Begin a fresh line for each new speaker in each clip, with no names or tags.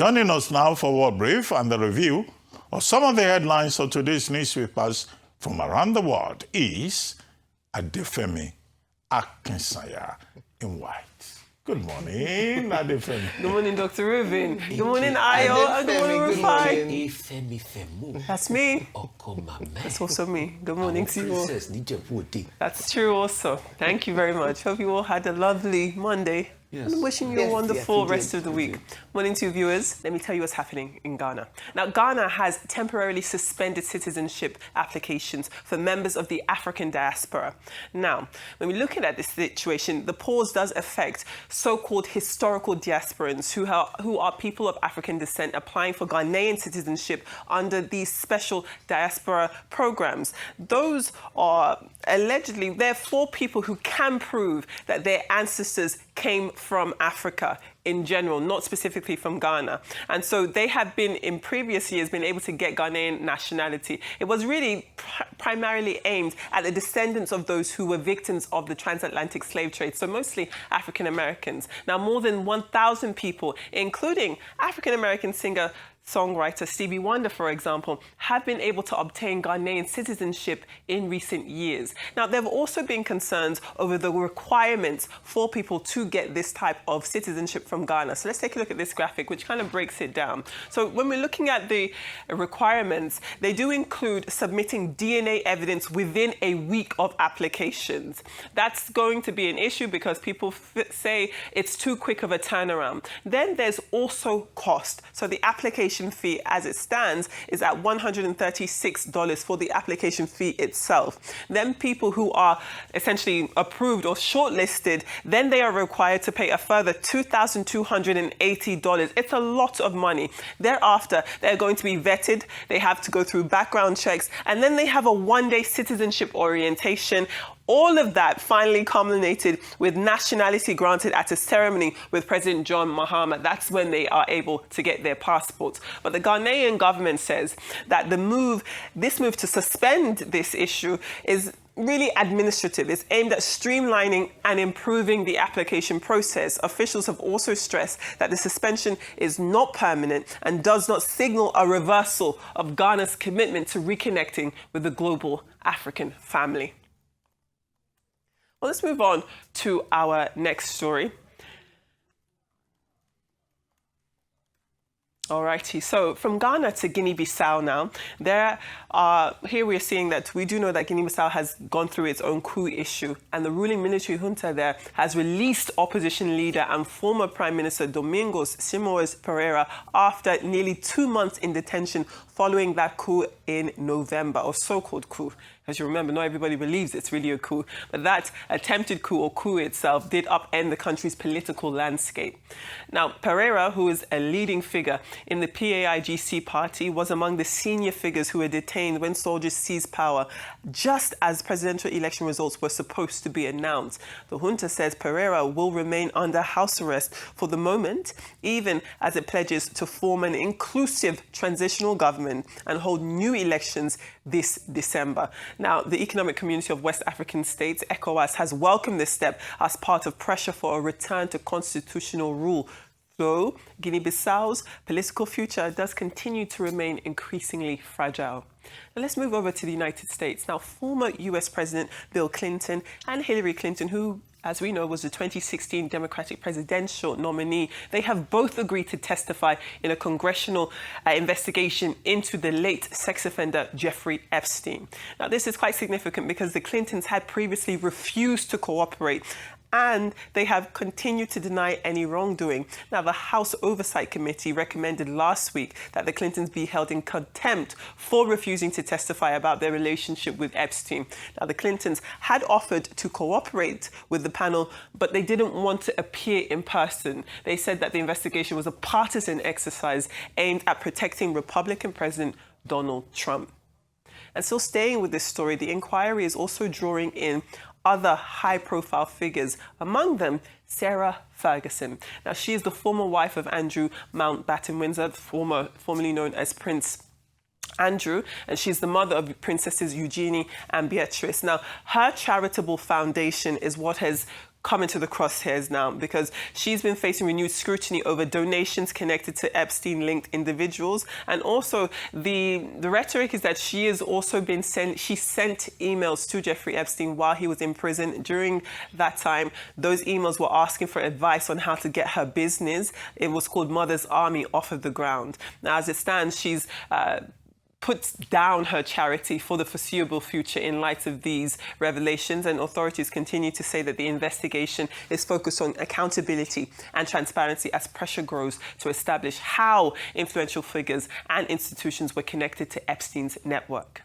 Joining us now for World Brief and the review of some of the headlines of today's newspapers from around the world is Adefemi Akinsanya in white. Good morning, Adefemi.
Good morning, Dr. Reuben. Good morning, Ayo. And good morning, Rufai. That's me. That's also me. Good morning to you all. That's true also. Thank you very much. Hope you all had a lovely Monday. Yes. I'm wishing you a wonderful rest of the week. Morning to you, viewers. Let me tell you what's happening in Ghana. Now, Ghana has temporarily suspended citizenship applications for members of the African diaspora. Now, when we're looking at this situation, the pause does affect so-called historical diasporans who are people of African descent applying for Ghanaian citizenship under these special diaspora programs. Those are allegedly, they're for people who can prove that their ancestors came from Africa in general, not specifically from Ghana. And so they have been, in previous years, been able to get Ghanaian nationality. It was really primarily aimed at the descendants of those who were victims of the transatlantic slave trade, so mostly African Americans. Now, more than 1,000 people, including African American singer-songwriter Stevie Wonder, for example, have been able to obtain Ghanaian citizenship in recent years. Now, there have also been concerns over the requirements for people to get this type of citizenship from Ghana. So let's take a look at this graphic, which kind of breaks it down. So when we're looking at the requirements, they do include submitting DNA evidence within a week of applications. That's going to be an issue because people say it's too quick of a turnaround. Then there's also cost. So the application fee as it stands is at $136 for the application fee itself. Then people who are essentially approved or shortlisted, then they are required to pay a further $2,280. It's a lot of money. Thereafter, they're going to be vetted. They have to go through background checks, and then they have a one-day citizenship orientation. All of that finally culminated with nationality granted at a ceremony with President John Mahama. That's when they are able to get their passports. But the Ghanaian government says that this move to suspend this issue is really administrative. It's aimed at streamlining and improving the application process. Officials have also stressed that the suspension is not permanent and does not signal a reversal of Ghana's commitment to reconnecting with the global African family. Well, let's move on to our next story. Alrighty, so from Ghana to Guinea-Bissau now, here we're seeing that we do know that Guinea-Bissau has gone through its own coup issue, and the ruling military junta there has released opposition leader and former Prime Minister Domingos Simoes Pereira after nearly 2 months in detention following that coup in November, or so-called coup. As you remember, not everybody believes it's really a coup, but that attempted coup or coup itself did upend the country's political landscape. Now, Pereira, who is a leading figure in the PAIGC party, was among the senior figures who were detained when soldiers seized power, just as presidential election results were supposed to be announced. The junta says Pereira will remain under house arrest for the moment, even as it pledges to form an inclusive transitional government and hold new elections this December. Now, the Economic Community of West African States, ECOWAS, has welcomed this step as part of pressure for a return to constitutional rule, though Guinea-Bissau's political future does continue to remain increasingly fragile. Now, let's move over to the United States. Now, former US President Bill Clinton and Hillary Clinton, who, as we know, was the 2016 Democratic presidential nominee, they have both agreed to testify in a congressional investigation into the late sex offender Jeffrey Epstein. Now, this is quite significant because the Clintons had previously refused to cooperate, and they have continued to deny any wrongdoing. Now, the House Oversight Committee recommended last week that the Clintons be held in contempt for refusing to testify about their relationship with Epstein. Now, the Clintons had offered to cooperate with the panel, but they didn't want to appear in person. They said that the investigation was a partisan exercise aimed at protecting Republican President Donald Trump. And still staying with this story, the inquiry is also drawing in other high-profile figures, among them Sarah Ferguson. Now, she is the former wife of Andrew Mountbatten Windsor, formerly known as Prince Andrew, and she's the mother of Princesses Eugenie and Beatrice. Now, her charitable foundation is what has come into the crosshairs now, because she's been facing renewed scrutiny over donations connected to Epstein-linked individuals. And also the rhetoric is that she has also been sent emails to Jeffrey Epstein while he was in prison. During that time, those emails were asking for advice on how to get her business. It was called Mother's Army off of the ground. Now, as it stands, she's puts down her charity for the foreseeable future in light of these revelations, and authorities continue to say that the investigation is focused on accountability and transparency as pressure grows to establish how influential figures and institutions were connected to Epstein's network.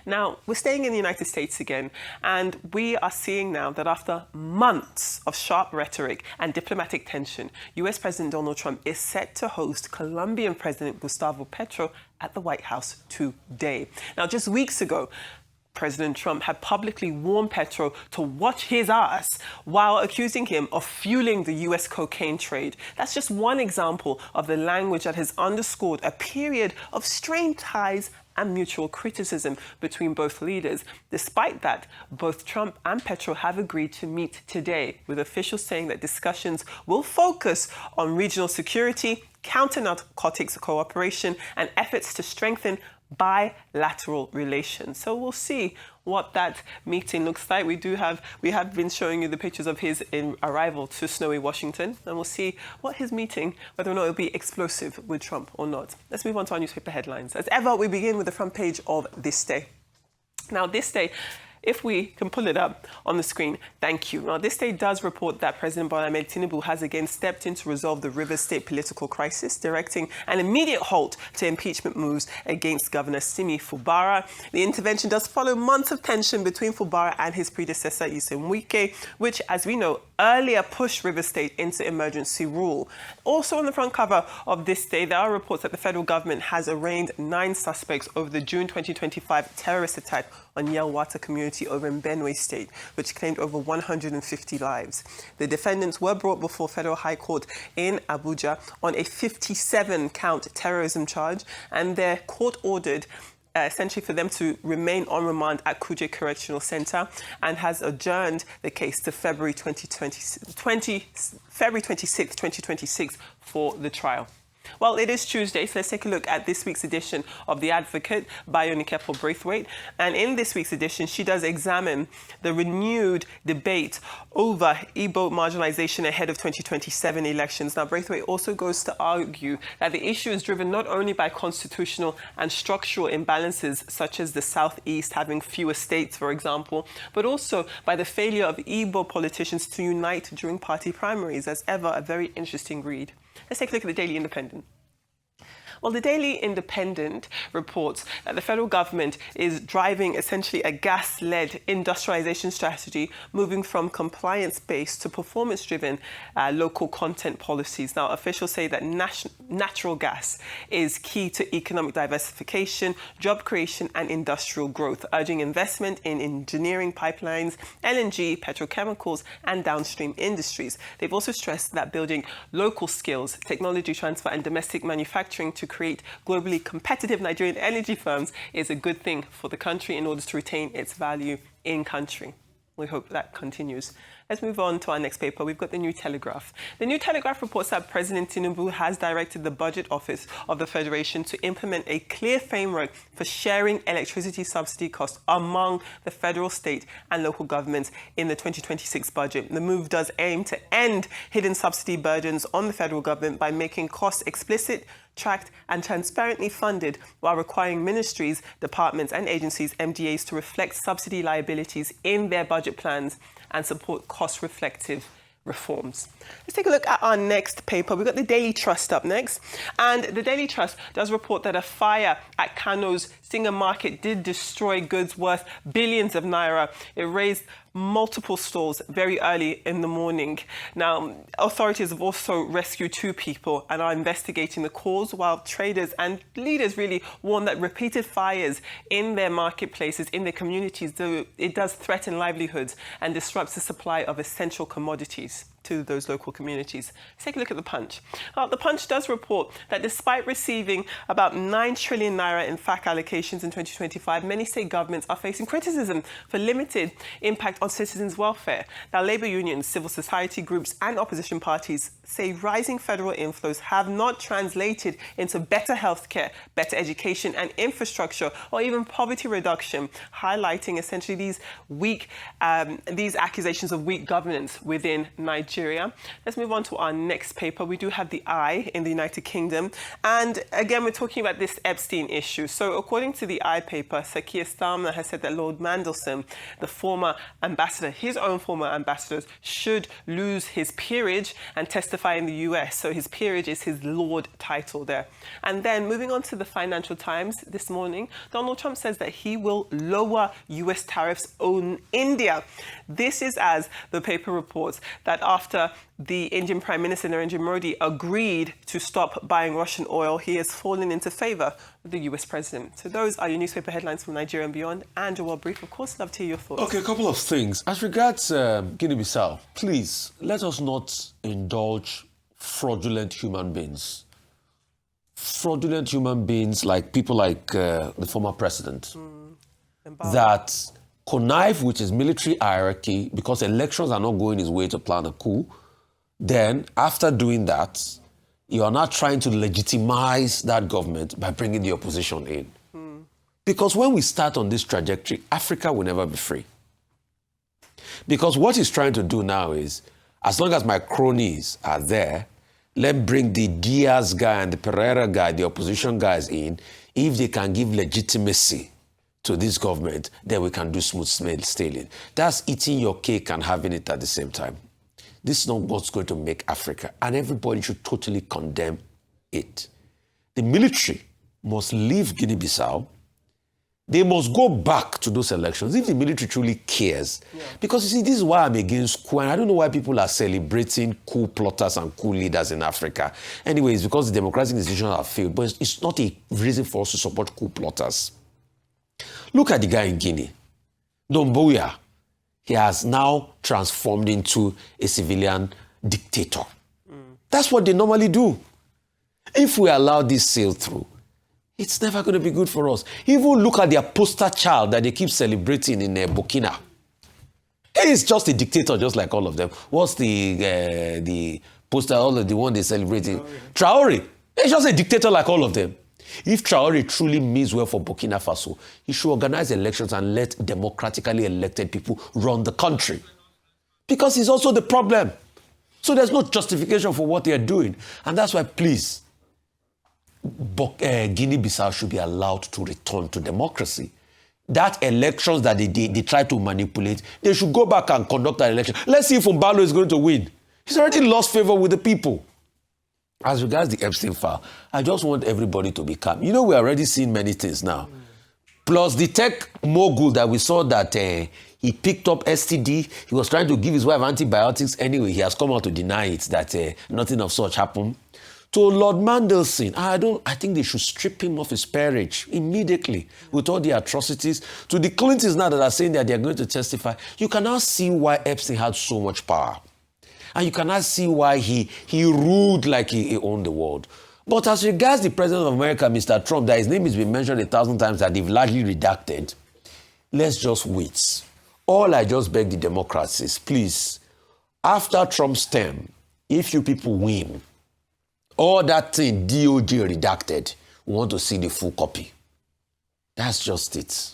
Now, we're staying in the United States again, and we are seeing now that after months of sharp rhetoric and diplomatic tension, US President Donald Trump is set to host Colombian President Gustavo Petro at the White House today. Now, just weeks ago, President Trump had publicly warned Petro to watch his ass while accusing him of fueling the US cocaine trade. That's just one example of the language that has underscored a period of strained ties and mutual criticism between both leaders. Despite that, both Trump and Petro have agreed to meet today, with officials saying that discussions will focus on regional security, counter-narcotics cooperation, and efforts to strengthen bilateral relations. So we'll see what that meeting looks like. We have been showing you the pictures of his arrival to snowy Washington, and we'll see what his meeting, whether or not it'll be explosive with Trump or not. Let's move on to our newspaper headlines. As ever, we begin with the front page of This Day. Now, This Day, if we can pull it up on the screen, thank you. Now, This Day does report that President Bola Ahmed Tinubu has again stepped in to resolve the Rivers State political crisis, directing an immediate halt to impeachment moves against Governor Simi Fubara. The intervention does follow months of tension between Fubara and his predecessor, Nyesom Wike, which, as we know, earlier pushed Rivers State into emergency rule. Also on the front cover of This Day, there are reports that the federal government has arraigned 9 suspects over the June 2025 terrorist attack on Yelwata community over in Benue State, which claimed over 150 lives. The defendants were brought before Federal High Court in Abuja on a 57-count terrorism charge, and their court ordered essentially for them to remain on remand at Kuje Correctional Centre, and has adjourned the case to February 26, 2026 for the trial. Well, it is Tuesday, so let's take a look at this week's edition of The Advocate by Onikepo Braithwaite. And in this week's edition, she does examine the renewed debate over Igbo marginalization ahead of 2027 elections. Now, Braithwaite also goes to argue that the issue is driven not only by constitutional and structural imbalances, such as the Southeast having fewer states, for example, but also by the failure of Igbo politicians to unite during party primaries. As ever, a very interesting read. Let's take a look at the Daily Independent. Well, the Daily Independent reports that the federal government is driving essentially a gas-led industrialization strategy, moving from compliance-based to performance-driven local content policies. Now, officials say that natural gas is key to economic diversification, job creation, and industrial growth, urging investment in engineering pipelines, LNG, petrochemicals, and downstream industries. They've also stressed that building local skills, technology transfer, and domestic manufacturing to create globally competitive Nigerian energy firms is a good thing for the country in order to retain its value in country. We hope that continues. Let's move on to our next paper. We've got the New Telegraph. The New Telegraph reports that President Tinubu has directed the Budget Office of the Federation to implement a clear framework for sharing electricity subsidy costs among the federal, state, and local governments in the 2026 budget. The move does aim to end hidden subsidy burdens on the federal government by making costs explicit, tracked, and transparently funded, while requiring ministries, departments, and agencies, MDAs, to reflect subsidy liabilities in their budget plans and support cost-reflective reforms. Let's take a look at our next paper. We've got the Daily Trust up next. And the Daily Trust does report that a fire at Kano's Singer Market did destroy goods worth billions of naira. It razed multiple stalls very early in the morning. Now, authorities have also rescued 2 people and are investigating the cause, while traders and leaders really warn that repeated fires in their marketplaces, in their communities, it does threaten livelihoods and disrupts the supply of essential commodities. to those local communities. Let's take a look at the Punch. The Punch does report that despite receiving about 9 trillion naira in FAC allocations in 2025, many state governments are facing criticism for limited impact on citizens' welfare. Now, labour unions, civil society groups and opposition parties say rising federal inflows have not translated into better healthcare, better education and infrastructure, or even poverty reduction, highlighting essentially these accusations of weak governance within Nigeria. Let's move on to our next paper. We do have the I in the United Kingdom. And again, we're talking about this Epstein issue. So according to the I paper, Sakia Starmer has said that Lord Mandelson, the former ambassador, his own former ambassador, should lose his peerage and testify in the US. So his peerage is his Lord title there. And then moving on to the Financial Times this morning, Donald Trump says that he will lower US tariffs on India. This is as the paper reports that after the Indian Prime Minister Narendra Modi agreed to stop buying Russian oil, he has fallen into favour with the US president. So those are your newspaper headlines from Nigeria and beyond. And your world brief, of course, love to hear your thoughts.
Okay, a couple of things. As regards Guinea-Bissau, please, let us not indulge fraudulent human beings. Fraudulent human beings like people like the former president that connive with his military hierarchy because elections are not going his way to plan a coup. Then, after doing that, you are not trying to legitimize that government by bringing the opposition in. Because when we start on this trajectory, Africa will never be free. Because what he's trying to do now is, as long as my cronies are there, let's bring the Diaz guy and the Pereira guy, the opposition guys in. If they can give legitimacy to this government, then we can do smooth sailing. That's eating your cake and having it at the same time. This is not what's going to make Africa, and everybody should totally condemn it. The military must leave Guinea-Bissau. They must go back to those elections if the military truly cares. Yeah. Because you see, this is why I'm against coup, and I don't know why people are celebrating coup plotters and coup leaders in Africa. Anyway, it's because the democratic institutions have failed, but it's not a reason for us to support coup plotters. Look at the guy in Guinea, Doumbouya. He has now transformed into a civilian dictator. That's what they normally do. If we allow this sail through, it's never going to be good for us. Even look at their poster child that they keep celebrating in Burkina. He is just a dictator, just like all of them. What's the poster, all of the one they celebrating? Traore. He's just a dictator like all of them. If Traore truly means well for Burkina Faso, he should organize elections and let democratically elected people run the country. Because he's also the problem. So there's no justification for what they're doing. And that's why, please, Guinea-Bissau should be allowed to return to democracy. That elections that they try to manipulate, they should go back and conduct an election. Let's see if Umbalo is going to win. He's already lost favor with the people. As regards the Epstein file, I just want everybody to be calm. You know, we're already seeing many things now. Plus the tech mogul that we saw that he picked up STD. He was trying to give his wife antibiotics. Anyway, he has come out to deny it, that nothing of such happened. To Lord Mandelson, I think they should strip him of his peerage immediately with all the atrocities. To the Clintons now that are saying that they're going to testify, you can now see why Epstein had so much power. And you cannot see why he ruled like he owned the world. But as regards the President of America, Mr. Trump, that his name has been mentioned 1,000 times that they've largely redacted, let's just wait. All I just beg the Democrats is, please, after Trump's term, if you people win, all that thing DOJ redacted, we want to see the full copy. That's just it.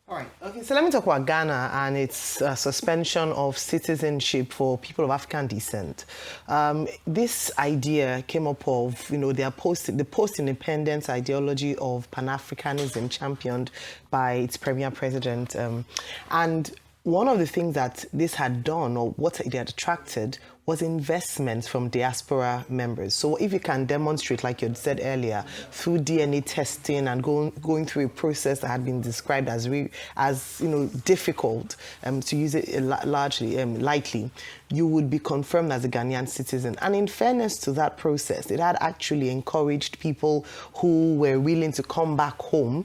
All right. Okay, so let me talk about Ghana and its suspension of citizenship for people of African descent. This idea came up of, the post-independence ideology of Pan-Africanism championed by its premier president. And one of the things that this had done, or what it had attracted, was investment from diaspora members. So if you can demonstrate, like you had said earlier, through DNA testing and going through a process that had been described as difficult, to use it lightly, you would be confirmed as a Ghanaian citizen. And in fairness to that process, it had actually encouraged people who were willing to come back home,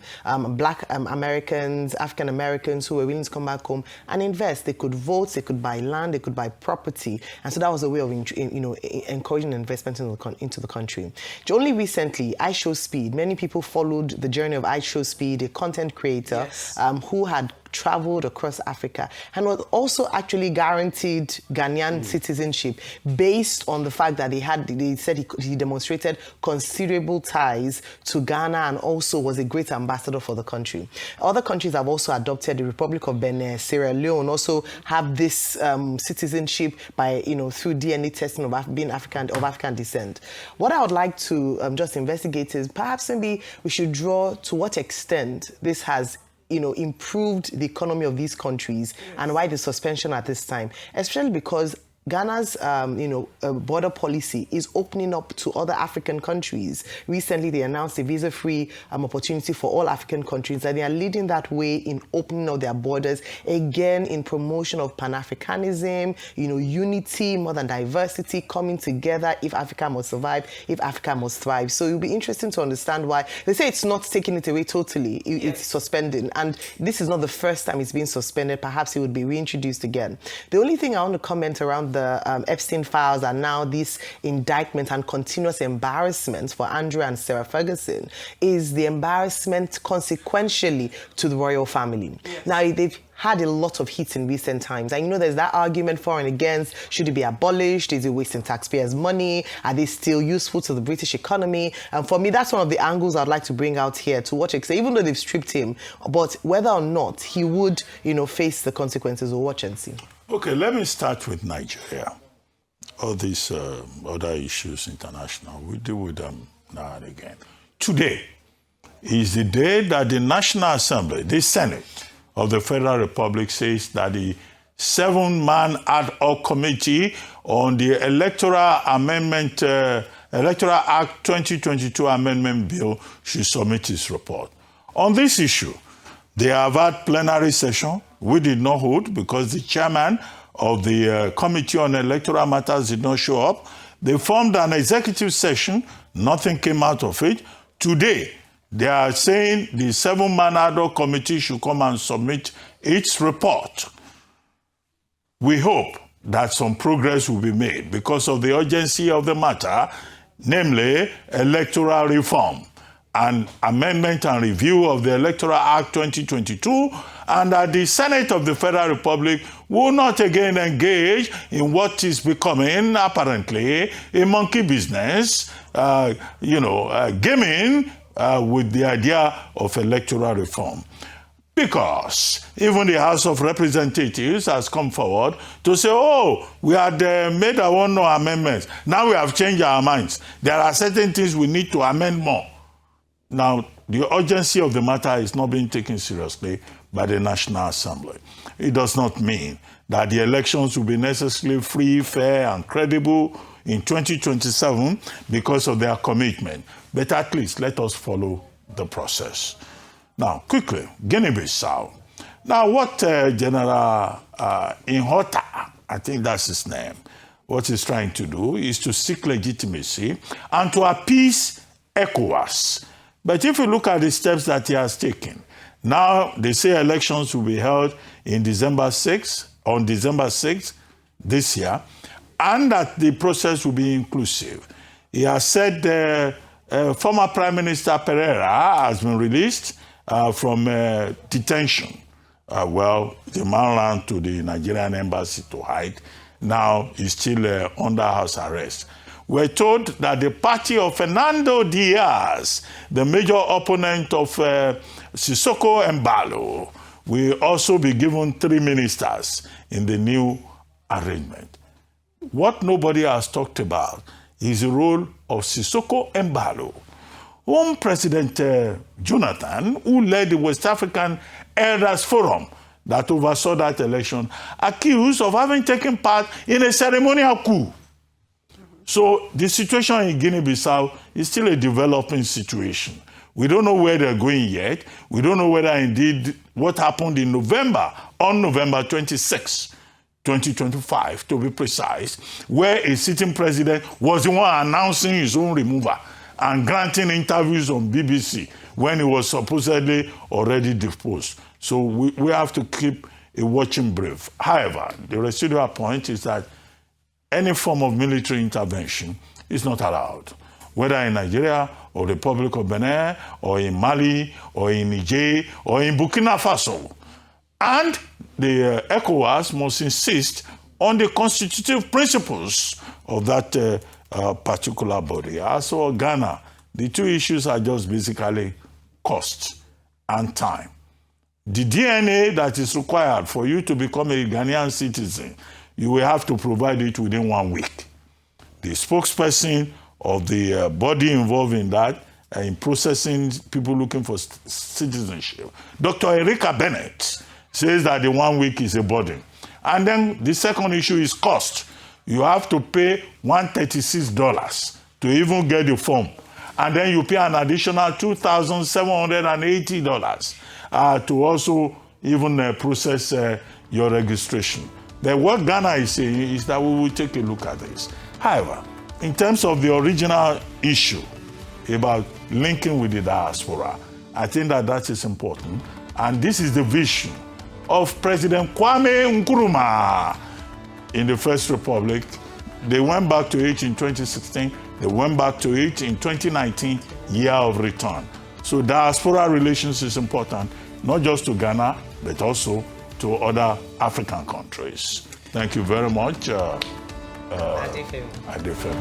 Black Americans, African Americans who were willing to come back home and invest. They could vote, they could buy land, they could buy property. And so that was a way of encouraging investment into the country. Only recently, I Show Speed, many people followed the journey of I Show Speed, a content creator,
Yes.
who had traveled across Africa and was also actually guaranteed Ghanaian citizenship based on the fact that he demonstrated considerable ties to Ghana and also was a great ambassador for the country. Other countries have also adopted. The Republic of Benin, Sierra Leone also have this citizenship by through DNA testing of being African descent. What I would like to just investigate is perhaps maybe we should draw to what extent this has improved the economy of these countries, and why the suspension at this time, especially because Ghana's, border policy is opening up to other African countries. Recently, they announced a visa-free opportunity for all African countries, and they are leading that way in opening up their borders, again, in promotion of Pan-Africanism, unity more than diversity, coming together if Africa must survive, if Africa must thrive. So it will be interesting to understand why. They say it's not taking it away totally, it's suspending, and this is not the first time it's been suspended. Perhaps it would be reintroduced again. The only thing I want to comment around the Epstein files and now this indictment and continuous embarrassment for Andrew and Sarah Ferguson is the embarrassment consequentially to the royal family. Yes. Now, they've had a lot of heat in recent times. And there's that argument for and against. Should it be abolished? Is it wasting taxpayers' money? Are they still useful to the British economy? And for me, that's one of the angles I'd like to bring out here, to watch extent, even though they've stripped him, but whether or not he would, face the consequences. We'll watch and see.
Okay, let me start with Nigeria. All these other issues international, we deal with them now and again. Today is the day that the National Assembly, the Senate of the Federal Republic, says that the 7-man ad hoc committee on the Electoral Act 2022 Amendment Bill should submit its report. On this issue, they have had plenary session. We did not hold because the chairman of the Committee on Electoral Matters did not show up. They formed an executive session. Nothing came out of it. Today, they are saying the 7-man ad hoc committee should come and submit its report. We hope that some progress will be made because of the urgency of the matter, namely electoral reform and amendment and review of the Electoral Act 2022, and that the Senate of the Federal Republic will not again engage in what is becoming apparently a monkey business, gaming with the idea of electoral reform. Because even the House of Representatives has come forward to say, we had made our own amendments. Now we have changed our minds. There are certain things we need to amend more. Now, the urgency of the matter is not being taken seriously by the National Assembly. It does not mean that the elections will be necessarily free, fair, and credible in 2027 because of their commitment. But at least let us follow the process. Now, quickly, Guinea-Bissau. Now, what General Inhota, I think that's his name, what he's trying to do is to seek legitimacy and to appease ECOWAS. But if you look at the steps that he has taken, now they say elections will be held in December 6th this year, and that the process will be inclusive. He has said former Prime Minister Pereira has been released from detention. The man ran to the Nigerian embassy to hide. Now he's still under house arrest. We're told that the party of Fernando Diaz, the major opponent of Sissoko Embalo, will also be given 3 ministers in the new arrangement. What nobody has talked about is the role of Sissoko Embalo, whom President Jonathan, who led the West African Elders Forum, that oversaw that election, accused of having taken part in a ceremonial coup. So the situation in Guinea-Bissau is still a developing situation. We don't know where they're going yet. We don't know whether indeed what happened in November, on November 26, 2025, to be precise, where a sitting president was the one announcing his own removal and granting interviews on BBC when he was supposedly already deposed. So we have to keep a watching brief. However, the residual point is that any form of military intervention is not allowed, whether in Nigeria or the Republic of Benin or in Mali or in Niger or in Burkina Faso. And the ECOWAS must insist on the constitutive principles of that particular body. As for Ghana, the two issues are just basically cost and time. The DNA that is required for you to become a Ghanaian citizen, you will have to provide it within 1 week. The spokesperson of the body involved in that, in processing people looking for citizenship, Dr. Erika Bennett, says that the 1 week is a burden. And then the second issue is cost. You have to pay $136 to even get the form. And then you pay an additional $2,780 to also even process your registration. But what Ghana is saying is that we will take a look at this. However, in terms of the original issue about linking with the diaspora, I think that that is important. And this is the vision of President Kwame Nkrumah in the First Republic. They went back to it in 2016. They went back to it in 2019, year of return. So diaspora relations is important, not just to Ghana, but also to other African countries. Thank you very much. Adefemi.